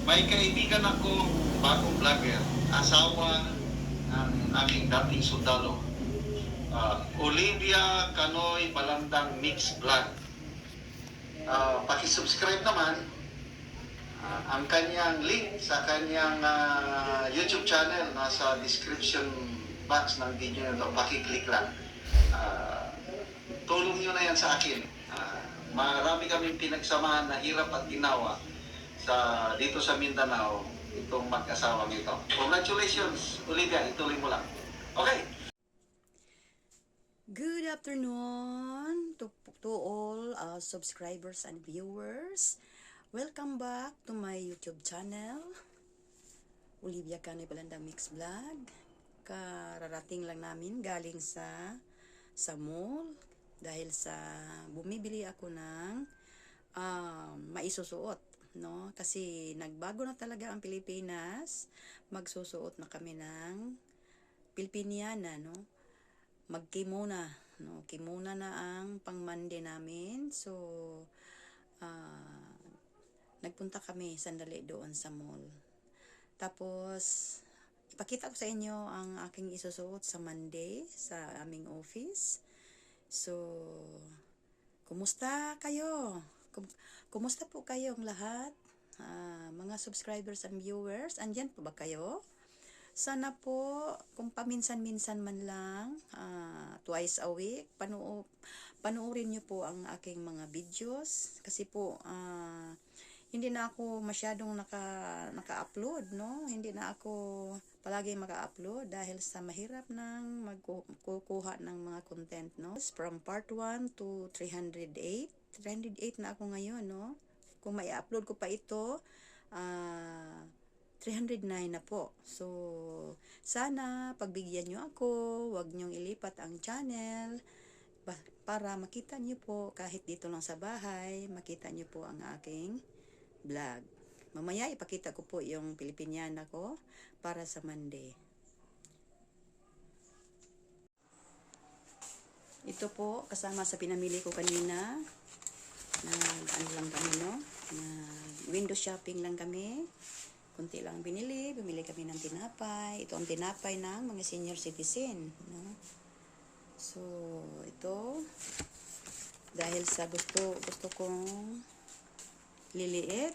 May kaibigan ako, bagong vlogger, asawa ng aming dating sundalo. Olivia Canoy Balandang Mix Vlog. Pakisubscribe naman. Ang kanyang link sa kanyang YouTube channel nasa description box ng video nito. Pakiclick lang. Tulong nyo na yan sa akin. Marami kaming pinagsamahan na hirap at ginawa dito sa Mindanao, itong mag-asawang ito. Congratulations, Olivia, ituloy mo lang. Okay. Good afternoon to all subscribers and viewers. Welcome back to my YouTube channel, Olivia Canoy Balandang Mix Vlog. Kararating lang namin galing sa mall dahil sa bumibili ako ng maisusuot. No, kasi nagbago na talaga ang Pilipinas. Magsusuot na kami ng Pilipiniana, no. Magkimona, no. Kimona na ang pang-Monday namin. So nagpunta kami sandali doon sa mall. Tapos ipakita ko sa inyo ang aking isusuot sa Monday sa aming office. So kumusta kayo? Kumusta po kayong lahat? Mga subscribers and viewers, andyan po ba kayo? Sana po, kung paminsan-minsan man lang, twice a week, panoorin nyo po ang aking mga videos. Kasi po, hindi na ako masyadong naka-upload, no? Hindi na ako palagi maka-upload dahil sa mahirap ng magkukuha ng mga content, no? From part 1 to 308. 308 na ako ngayon, no? Kung may upload ko pa ito, 309 na po. So, sana pagbigyan nyo ako, wag nyong ilipat ang channel para makita nyo po kahit dito lang sa bahay, makita nyo po ang aking vlog. Mamaya ipakita ko po yung Pilipiniana ko para sa Monday. Ito po kasama sa pinamili ko kanina. Ano lang kami, no? Window shopping lang kami. Kunti lang bumili kami ng tinapay. Ito ang tinapay ng mga senior citizen, no? So, ito dahil sa gusto kong liliit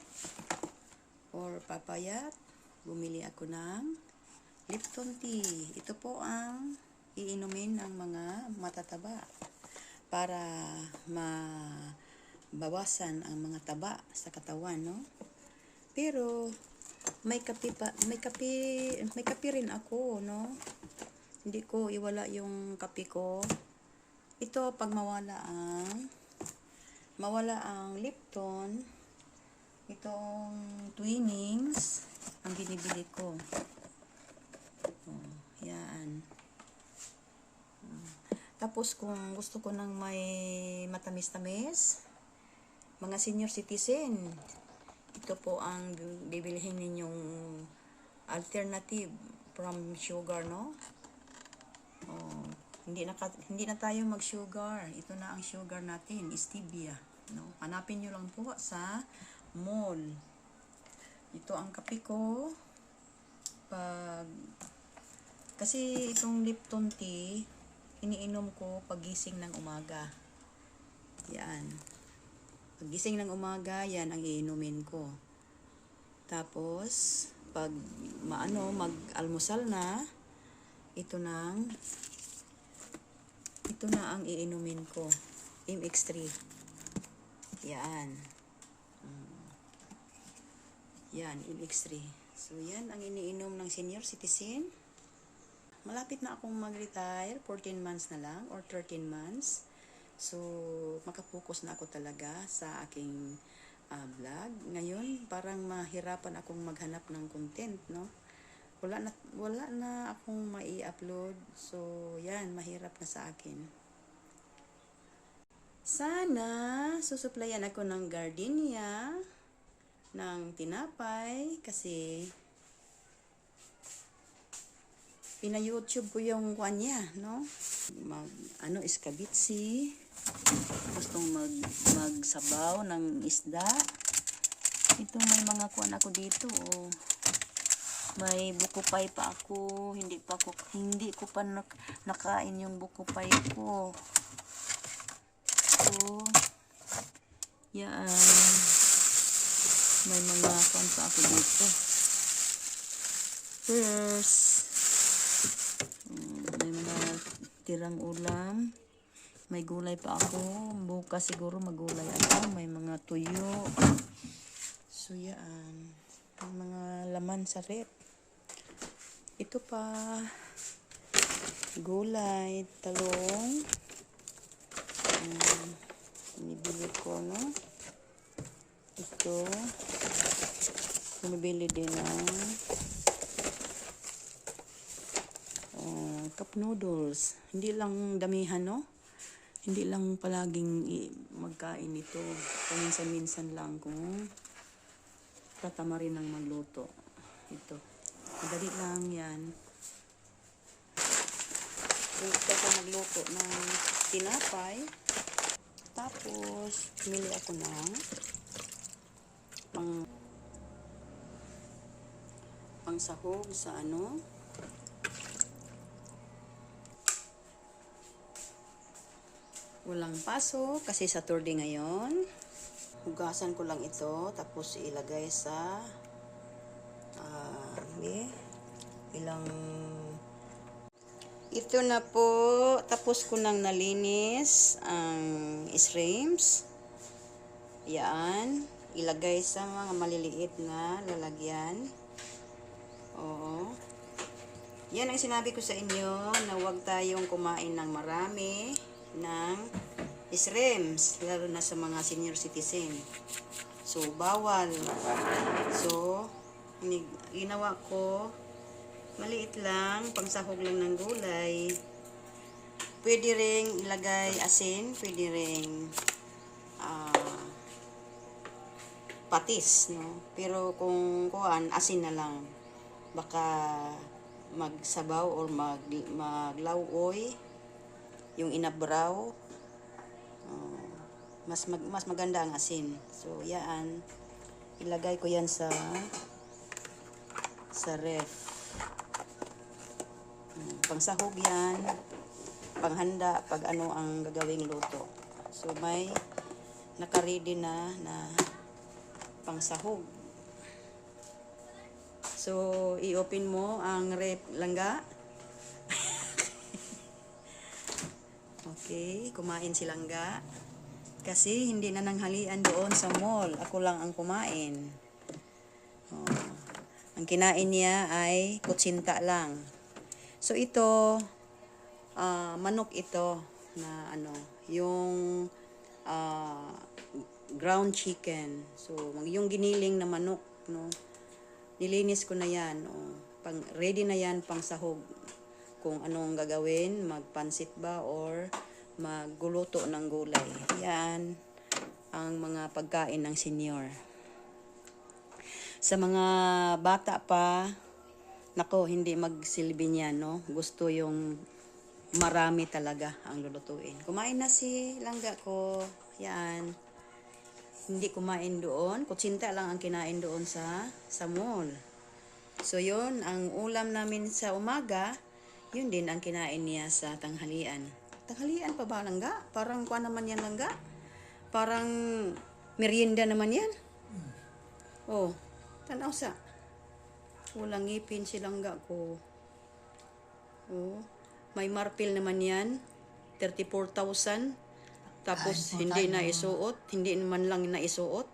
or papayat, bumili ako ng Lipton tea. Ito po ang iinumin ng mga matataba para bawasan ang mga taba sa katawan, no? Pero may kape rin ako, no? Hindi ko iwala yung kape ko. Ito pag mawala ang Lipton, itong Twinings ang binibili ko. Yan. Tapos kung gusto ko ng may matamis-tamis, mga senior citizen, ito po ang bibilihin ninyong alternative from sugar, no? Hindi na tayo mag-sugar. Ito na ang sugar natin, stevia, no? Hanapin nyo lang po sa mall. Ito ang kape ko. Kasi itong Lipton tea, iniinom ko pagising ng umaga. Yan. Pagising ng umaga, yan ang iinumin ko. Tapos, pag mag-almusal na, ito na ang iinumin ko. MX3. Yan. Yan, MX3. So, yan ang iniinom ng senior citizen. Malapit na akong mag-retire, 14 months na lang or 13 months. So, makapokus na ako talaga sa aking vlog. Ngayon, parang mahirapan akong maghanap ng content, no? Wala na akong mai-upload. So, yan, mahirap na sa akin. Sana, susuplayan ako ng gardenia, ng tinapay, kasi pina-YouTube ko yung kanya, no? Iskabitsi. Gustong magsabaw ng isda. Ito may mga kuan ako dito, oh. May buko pie pa ako. Hindi ko pa nakain yung buko pie ko. So, yan. May mga kuan pa ako dito. First, may mga tirang ulam. May gulay pa ako. Bukas siguro magulay ako. May mga tuyo. So, yan. May mga laman sa rep. Ito pa. Gulay, talong. Binibili ko, no? Ito. Bumibili din ng cup noodles. Hindi lang damihan, no? Hindi lang palaging magkain ito. Paminsan-minsan lang kung tatama rin ng magluto. Ito. Madali lang yan. Gusto ko magluto ng tinapay. Tapos, pumili ako ng pang sahog sa ano. Walang pasok kasi Saturday ngayon. Hugasan ko lang ito. Tapos ilagay sa ilang ito na po, tapos ko nang nalinis ang shrimps. Yan, ilagay sa mga maliliit na lalagyan. Oo. Yan ang sinabi ko sa inyo na huwag tayong kumain ng marami ng shrimps, lalo na sa mga senior citizen. So, bawal. So, ginawa ko maliit lang, pangsahog lang ng gulay. Pwede ring ilagay asin, pwede ring patis, no? Pero kung kuan, asin na lang. Baka magsabaw or maglawoy yung inabraw. Mas maganda ang asin. So, yan. Ilagay ko yan sa ref. Pangsahog yan, panghanda pag ano ang gagawing luto. So may naka-ready na pangsahog. So i-open mo ang rep langga. Okay, kumain si langga. Kasi hindi na nanghalian doon sa mall. Ako lang ang kumain. Ang kinain niya ay kutsinta lang. So ito, manok ito na ano, yung ground chicken. So yung giniling na manok, no. Nilinis ko na 'yan, ready na 'yan pang sahog. Kung anong gagawin, magpansit ba or magguluto ng gulay. 'Yan ang mga pagkain ng senior. Sa mga bata pa, nako, hindi magsilbi niyan, no? Gusto yung marami talaga ang lulutuin. Kumain na si langga ko. Yan. Hindi kumain doon. Kutsinta lang ang kinain doon sa mall. So, yun, ang ulam namin sa umaga, yun din ang kinain niya sa tanghalian. Tanghalian pa ba, langga? Parang kuha naman yan, langga? Parang merienda naman yan. Oh, tanaw sa. Walang ngipin si langga ko. Oh, may marpil naman yan. 34,000. Tapos hindi na isuot. Hindi naman lang na isuot.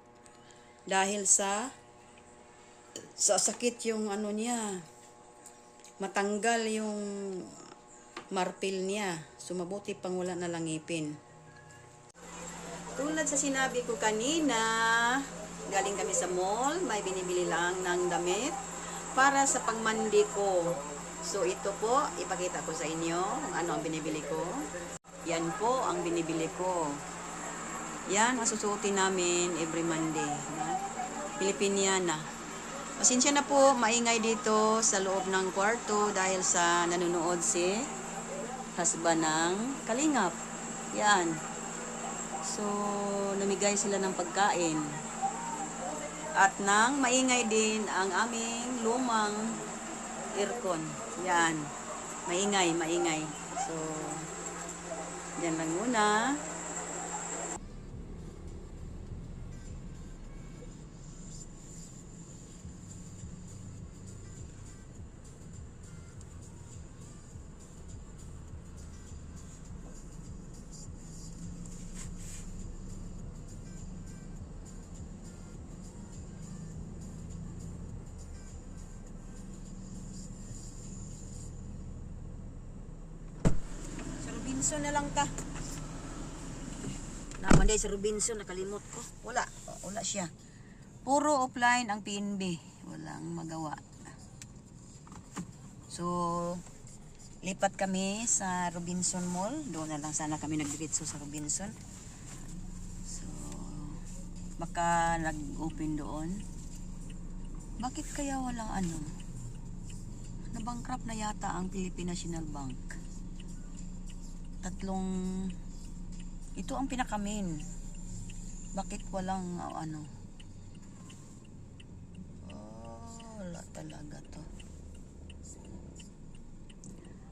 Dahil sa sakit yung ano niya. Matanggal yung marpil niya. Sumabuti pang wala na lang ngipin. Tulad sa sinabi ko kanina, galing kami sa mall. May binibili lang ng damit para sa pangmandi ko. So ito po, ipakita ko sa inyo kung ano ang binibili ko. Yan po ang binibili ko. Yan ang susuotin namin every Monday. Pilipiniana. Pasensya na po, maingay dito sa loob ng kwarto dahil sa nanonood si husband ng Kalingap. Yan. So, namigay sila ng pagkain. At nang maingay din ang aming lumang aircon. Yan. Maingay, maingay. So, yan lang muna. Sa Robinson na lang ka. Naman day sa Robinson, nakalimot ko. Wala siya. Puro offline ang PNB. Walang magawa. So, lipat kami sa Robinson Mall. Doon na lang sana kami nagdiretso sa Robinson. So, baka nag-open doon. Bakit kaya walang ano? Nabankrupt na yata ang Philippine National Bank. Ito ang pinaka-main. Bakit walang ano? Oh, wala talaga to.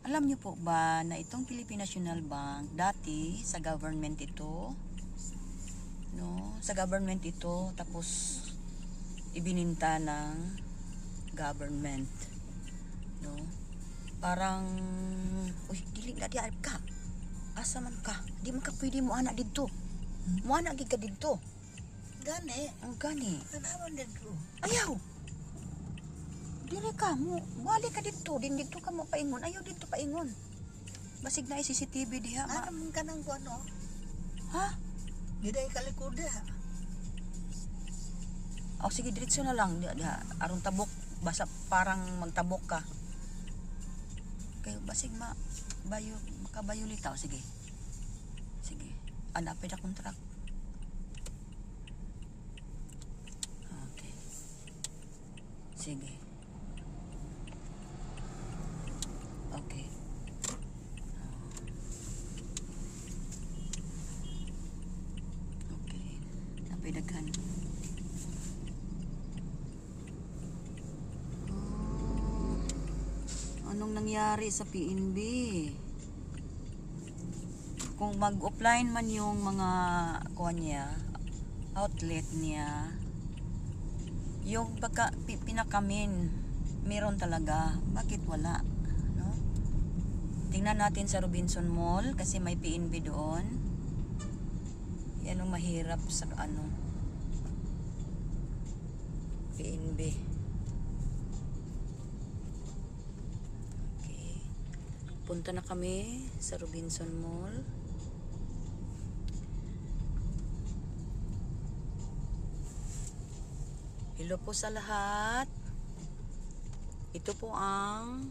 Alam niyo po ba na itong Philippine National Bank, dati sa government ito, no? Sa government ito, tapos ibininta ng government, no? Parang, uy, dili na di ka. Asa man ka? Di man ka pwede mo anak dito. Mo anak gid ka dito. Gani. Ang gani. Kanaman dito. Ayaw. Dili ka mo. Wali ka dito. Din dito ka mo paingon. Ayaw dito paingon. Basig na CCTV diha. Ano ka nang ano? Ha? Giday kalikuda. O sige, diretso na lang. Diha. Aron tabok. Basta parang magtabok ka. Kaya basig makabayo litaw. Sige. Sige. Anapin na kontrak. Okay. Sige. Okay. Okay. Napay daghan. Anong nangyari sa PNB? Kung mag-offline man yung mga kuha niya, outlet niya, yung pinakamin, meron talaga. Bakit wala? No? Tingnan natin sa Robinson Mall kasi may PNB doon. Yan ang mahirap sa ano. PNB. Okay. Punta na kami sa Robinson Mall. Hello po sa lahat. Ito po ang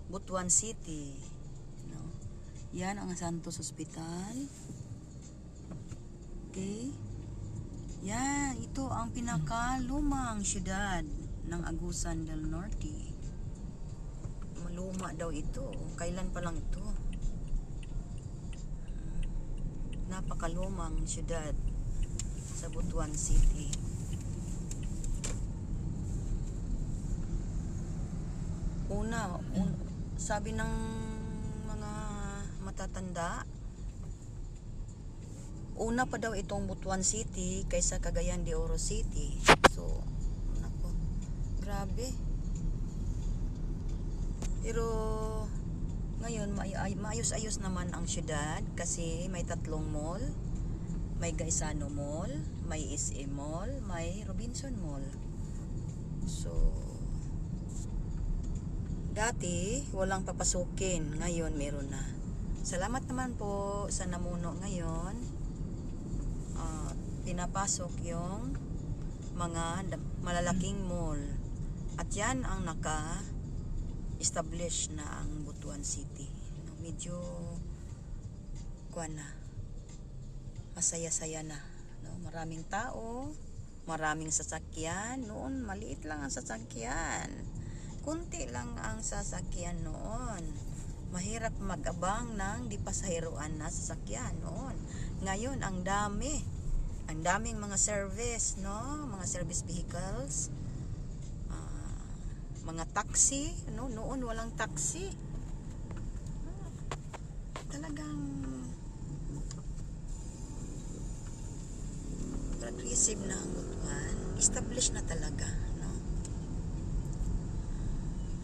Butuan City. No? Yan ang Santos Hospital. Okay. Yan, ito ang pinakalumang syudad ng Agusan del Norte. Maluma daw ito. Kailan pa lang ito? Napakalumang syudad sa Butuan City. Sabi ng mga matatanda, una pa daw itong Butuan City kaysa Cagayan de Oro City. So, nako, grabe. Pero ngayon maayos-ayos naman ang syudad kasi may 3 mall. May Gaisano Mall, may SM Mall, may Robinson Mall. So, dati, walang papasukin. Ngayon, meron na. Salamat naman po sa namuno ngayon. Pinapasok yung mga malalaking mall. At yan ang naka-establish na ang Butuan City. Medyo masaya-saya na. No? Maraming tao, maraming sasakyan. Noon, maliit lang ang sasakyan. Kunti lang ang sasakyan noon. Mahirap mag-abang ng di pasaheroan na sasakyan noon. Ngayon, ang dami. Ang daming mga service, no? Mga service vehicles. Mga taxi, no? Noon walang taxi. Talagang progressive na ang Butuan. Established na talaga, no?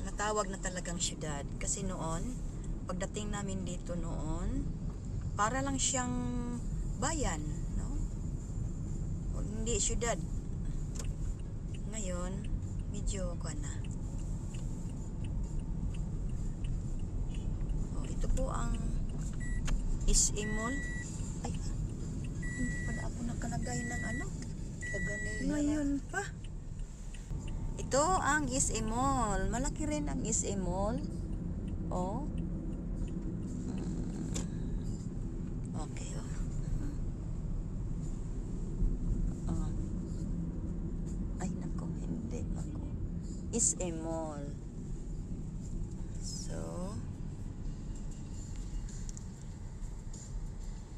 Natawag na talagang syudad. Kasi noon, pagdating namin dito noon, para lang siyang bayan, no? Hindi syudad. Ngayon, medyo kuha na. Oh, ito po ang SM Mall. Ay, hindi pala ako nakalagay ng ano. Ngayon pa. Ito ang SM Mall. Malaki rin ang SM Mall. Oh. Okay, oh. Ay, nako, hindi ako. SM Mall. So,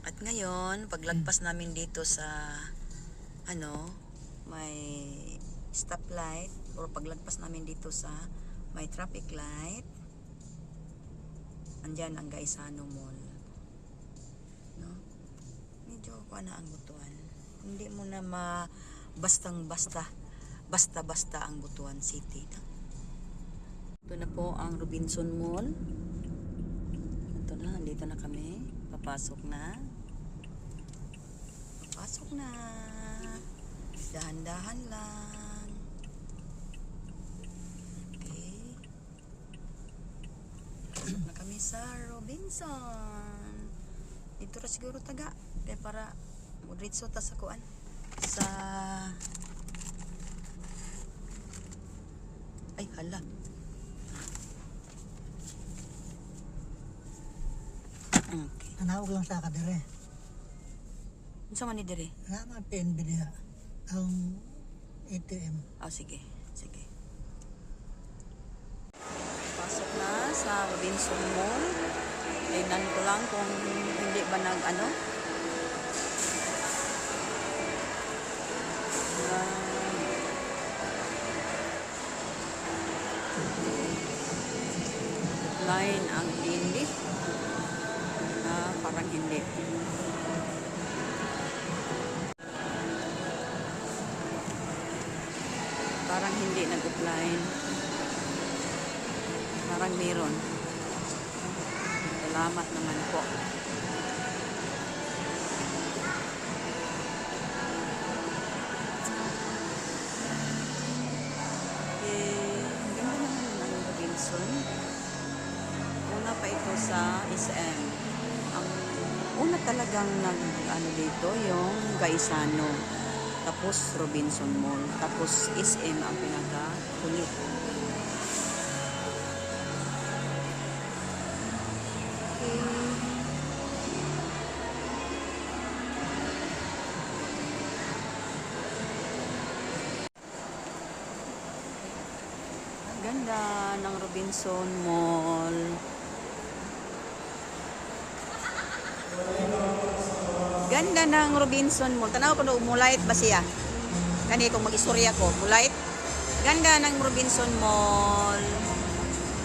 at ngayon, paglagpas namin dito sa may stoplight or paglagpas namin dito sa may traffic light, andyan ang Gaisano Mall, no? Medyo na ang Butuan. Hindi mo na basta ang Butuan City, no? Ito na po ang Robinson Mall. Ito na, andito na kami. Papasok na. Dahan-dahan lang. Okay. Pasok na kami sa Robinson. Dito ra siguro taga. Kaya para mudritso ta sa kuan. Sa... Ay, hala. Okay. Tanawag lang sa kadere. Unsa man ni diri? Naman PNB diha. Ang ATM. Sige. Pasok na sa Robinson Mall. Tingnan ko lang kung hindi ba line ang hindi. Parang hindi. Parang hindi nag-offline. Parang meron. Salamat naman po. Ang ganda naman ng Robinson. Una pa ito sa SM. Ang una talagang dito yung Gaisano. Tapos Robinson Mall. Tapos SM ang pinaka-kulit. Ang ganda ng Robinson Mall. Ganda ng Robinson Mall. Tanaw ko na umulait ba siya? Kani kung mag-istorya ko. Mulait. Ganda ng Robinson Mall.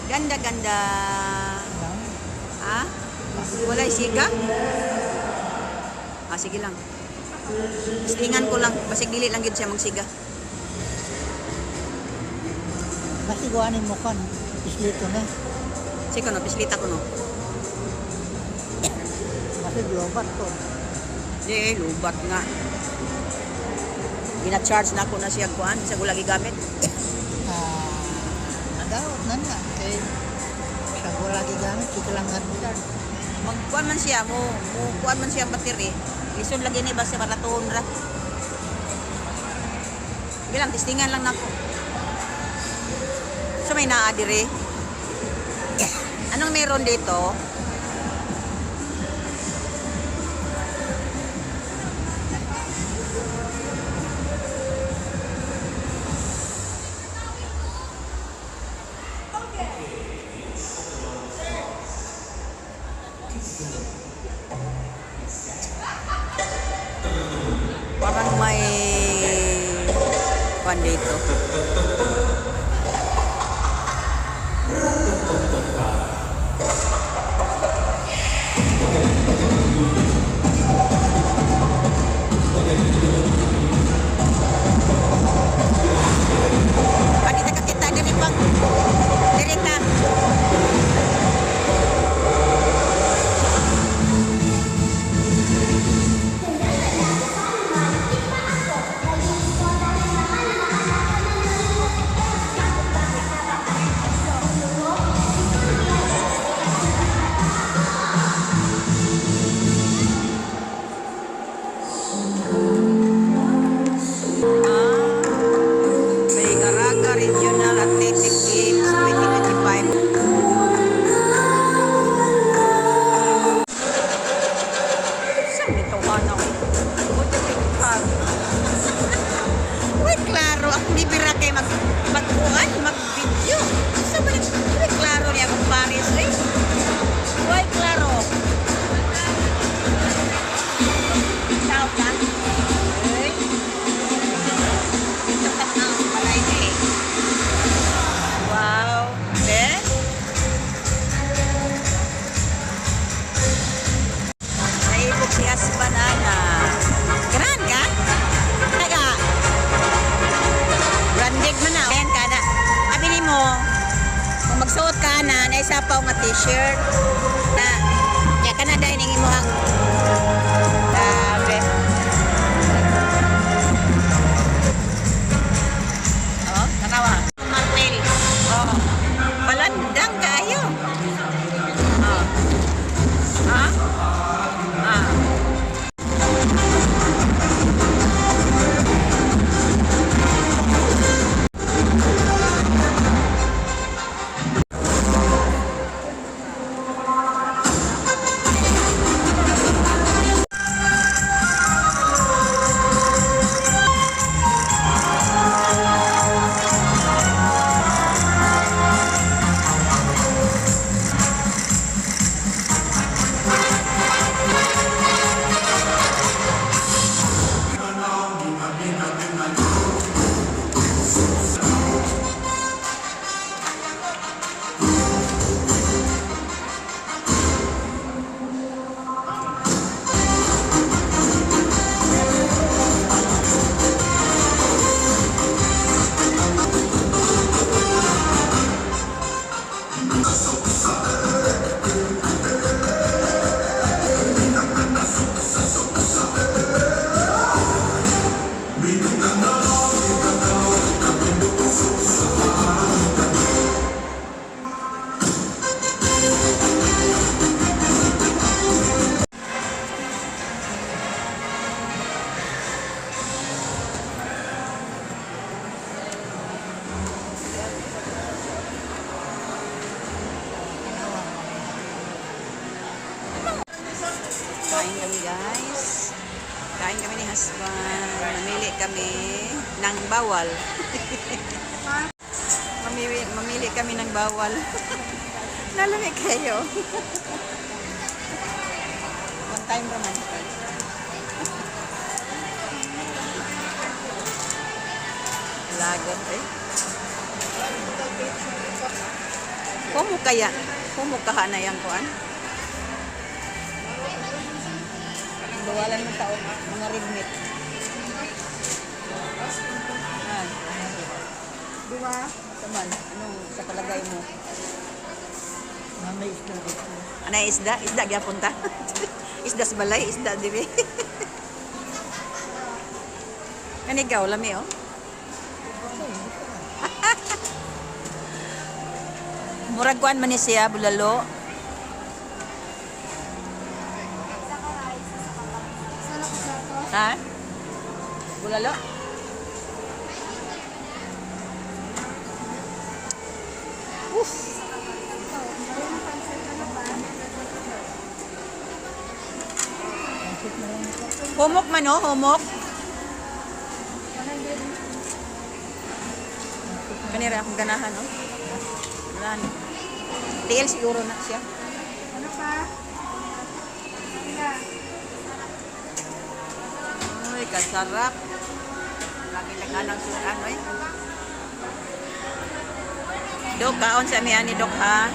Ganda. Ha? Walay siga? Sige lang. Istingan ko lang. Basig dili lang yun siya magsiga. Kasi gawanin mo kan. Islito na. Sige no, pislita ko no. Kasi globat ko. Lubat nga. Gina-charge na ako na siya kuan. Isa ko lagi gamit. Nagawat na na. Eh, siya ko lagi gamit. Kita lang gamit. Magkuan man siya mo kuan man siya ang battery. Lisod lagi ni basta maraton ra. Bilang testingan lang nako. So may naa dire. Anong meron dito? kwan dito. Pwede na kakita diri pang dirita. May Caraga Regional Athletic Games 2025. Saan ito ano? Buti picture. Uy, klaro. Ang bibira kayo mag-uwan, mag-video. Saan ba uy, klaro niya kung Paris eh? Uy, klaro. Ciao ka. Uy. Ito ka na. Malay na eh. Wow. Then? Naibog si Asbanana. Gran ka? Taga. Branded mo na. Ayan ka na. Abili mo, kung magsuot ka na, naisapaw nga t-shirt. Na, ya ka na dahil ng imuhang. Sabi. Oh, tanawa. Martel. Oh. Palandang kayo. Oh. Ha? Ah. Kain kami guys. Kain kami ni husband. Mamili kami ng bawal. mamili kami ng bawal. Nalamig kayo. One time naman. Lagot eh. Kumukaha na yan kuan. Bawalan mo tao, mga red meat. Diba? Saman, anong sa palagay mo? May isda dito. Anay isda? Isda gyapon ta. Isda sa balay, isda dibi. Kanigaw lami oh. Murag kuan man ni siya bulalo. Ha? Bulalo? Humok man oh, humok. Kanira akong ganahan oh. Wala na. TL siguro na siya. Ano pa? Uy, kasarap. Pinaghanang sudan, oy. Dok, kaon sa miyan ni Dok, ha?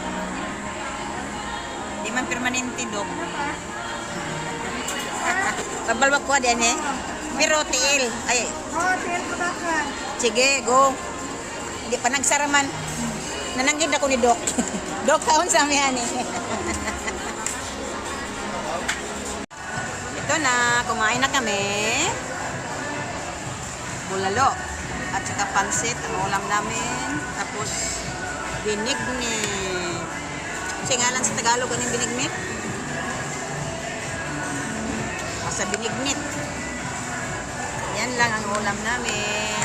Di man permanente, Dok. Pabalwag ko din, eh. Pero tiil. Ay, sige, go. Hindi pa nagsaraman. Nananggid ako ni Dok. Dok, kaon sa miyan, eh. Ito na, kumain na kami. Bulalo. At saka pansit, ang ulam namin. Tapos, binignit. Kasi nga lang sa Tagalog, anong binignit? Sa binignit. Yan lang ang ulam namin.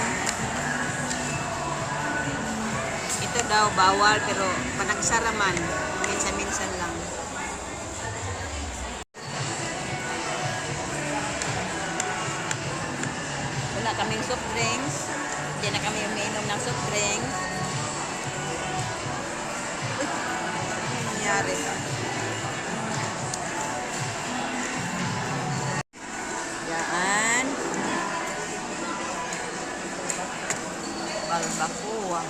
Ito daw, bawal, pero panagsaraman. Minsan-minsan lang. Wala kaming soft drinks. Hindi na kami umiinom ng soft drinks. Uy, ano nangyari? Yan. Balbacoa.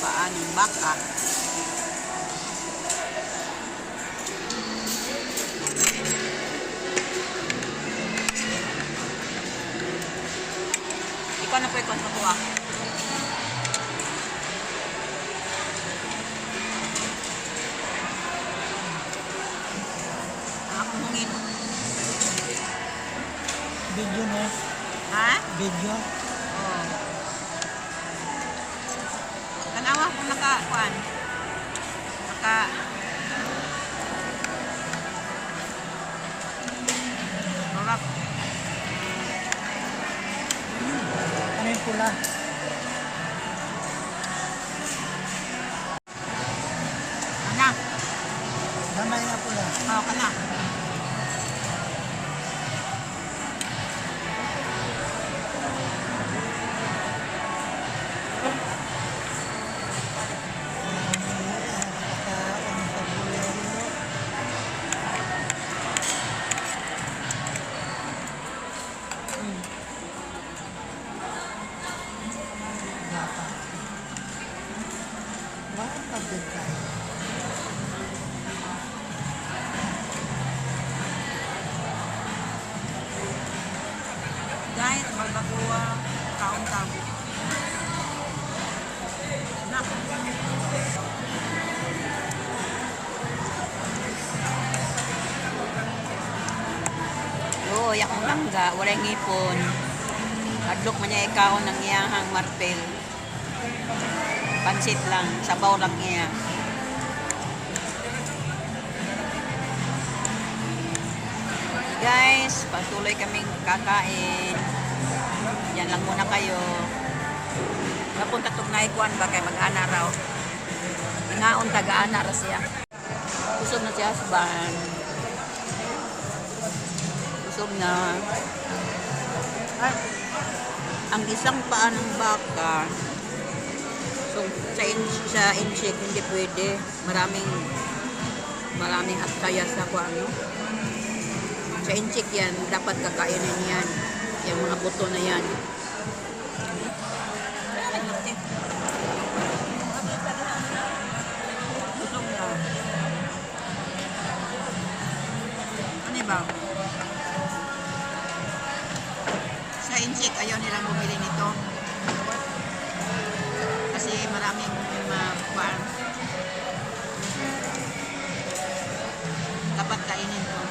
Paan ng baka. Ikaw na po ikon sa kuha. Ako mungin. Video na. Ha? Video. Oo. Tanawa kung naka-kuan. Marap. Ano yung pula? Ana. Damay na pula. Oo, kana. Guys, balbacoa, kaon-kaon. Nak. Oo, yakong langga, walay ngipon. Adlok man niya ikaon ng iyahang martel. Pansit lang, sabaw lang niya. Guys, patuloy kaming kakain. Yan lang muna kayo. Napunta tong naikuan ba kay mag-ana raw. Ngaon taga-ana ra siya. Kusog na si husband. Kusog na. Ay, ang isang paa ng baka. So, sa insect hindi pwede. Maraming atkaya sa ano. Sa insect yan, dapat kakainin yan. Yung mga buto na yan. Busog na. Ano ba? Sa insect, ayaw nilang bumili nito. Kasi maraming makuhaan. Dapat kainin ko.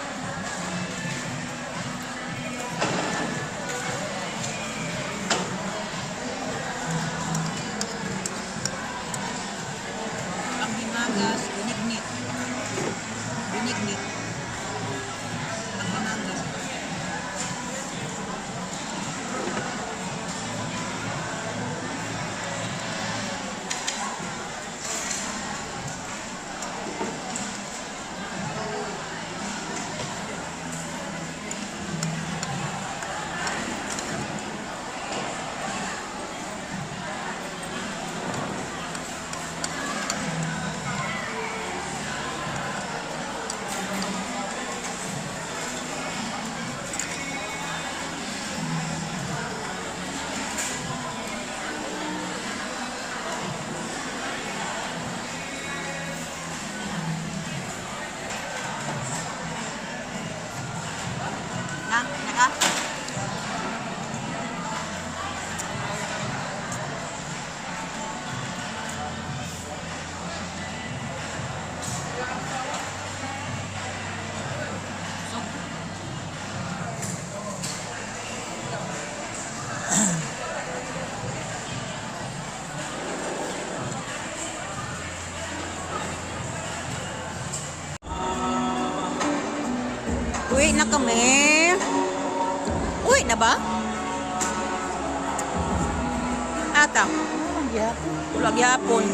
Ang hinagas, binignit. Binignit. Ang hinagas. na kami. Uy, na ba? Ata. Yeah. Ulag yapon.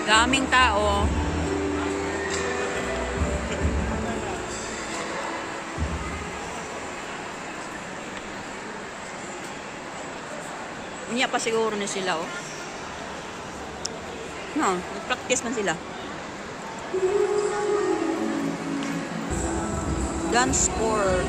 Daming tao. Unya pa siguro na sila, oh. No, nag-practice man sila. Dance sport.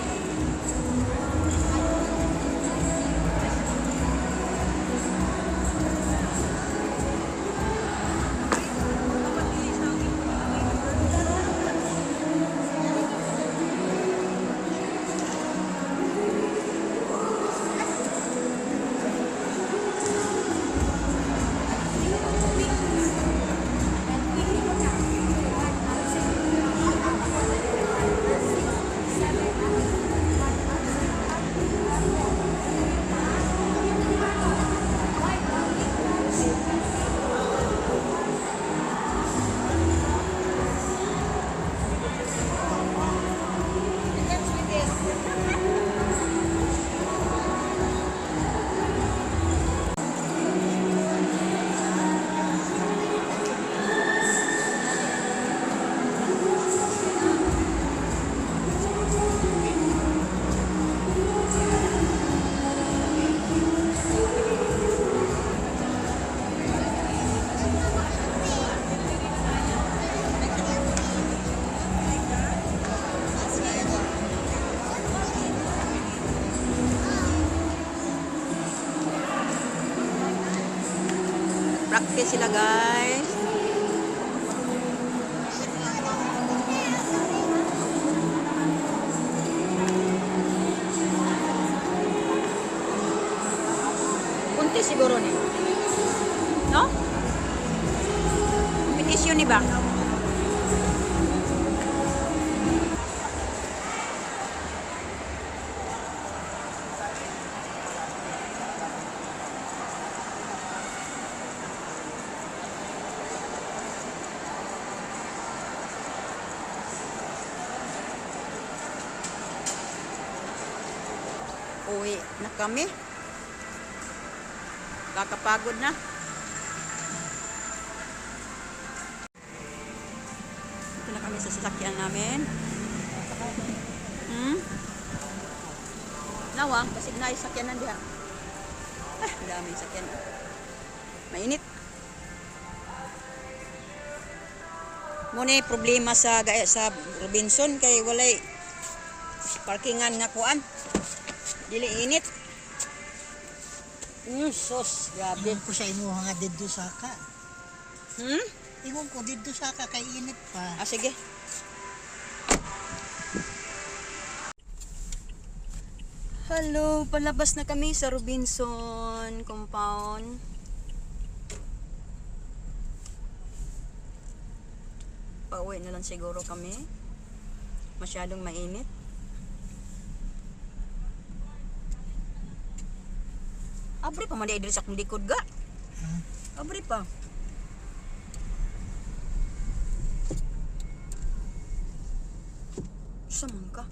Practice sila, guys. Kunti siguro ni. No? Competition ni ba? Uwi na kami. Kakapagod na. Ito na kami sa sasakyan namin. Nawa, basig na yung sakyanan diha. Daming sakyan. Mainit. Muna problema sa Robinson kay walay parkingan nga kuan. Dili init. Sus, grabe. Ingon ko sa imo nga didto saka. Hmm? Ingon ko didto saka kay init pa. Ah, sige. Hello, palabas na kami sa Robinson compound. Pauwi na lang siguro kami. Masyadong mainit. Abri pa man di sa akong likod ga. Abri pa. Saman ka.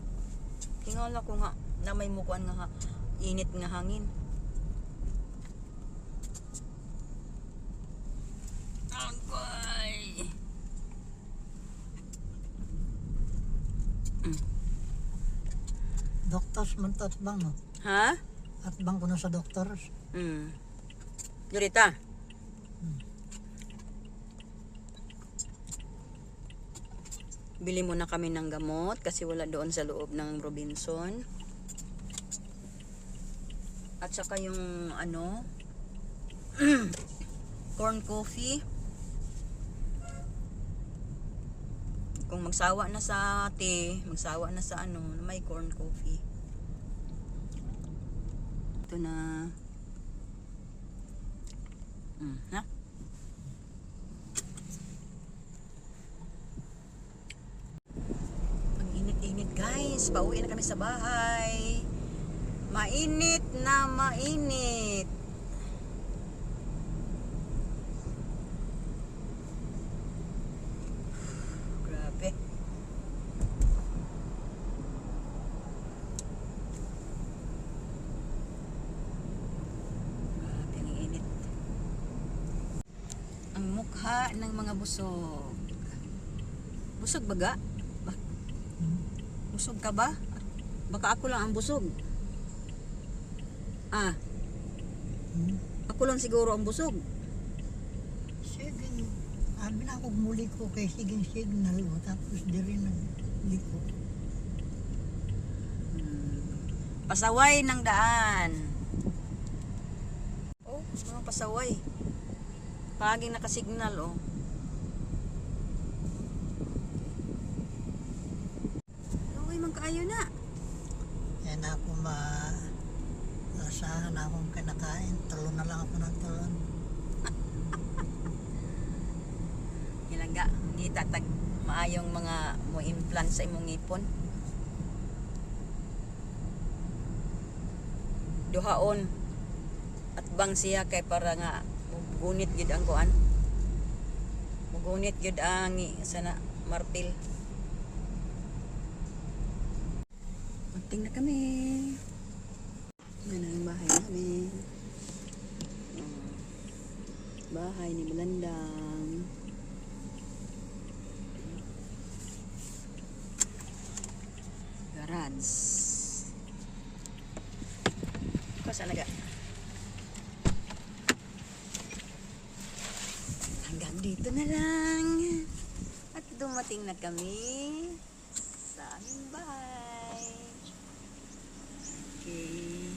Tingala ko nga na may mukuan nga init nga hangin. Agay. Doctors man to at bang no? Ha? At bang kuno sa doctors? Yurita. Bili muna kami ng gamot kasi wala doon sa loob ng Robinson. At saka yung ano, corn coffee. Kung magsawa na sa tea, magsawa na sa ano, may corn coffee. Ito na. Ha? Ang init-init guys. Pauwi na kami sa bahay. Mainit na mainit. Grabe. Grabe ang init. Ang mukha ng mga busog. Busog baga? Busog ka ba? Baka ako lang ang busog. Ako lang siguro ang busog. Sige, abi na ako muli ko kay sige signal o tapos diri na liko. Pasaway ng daan. Oh, mga pasaway. Paging nakasignal, oh. Laway man kaayo na. Yan ako asahan akong kinakain. Tulo na lang ako ng tulon. Hilangga, hindi tatag maayong mga mo implant sa imong ngipon. Duhaon at bang siya kay para nga mugunit gid ang kuan. Mugunit gid ang sana marpil. Magting na kami. Yan ang bahay namin. Bahay ni Melandang. Garage. Saan naga? Hanggang dito na lang. At dumating na kami sa aming bahay. Okay.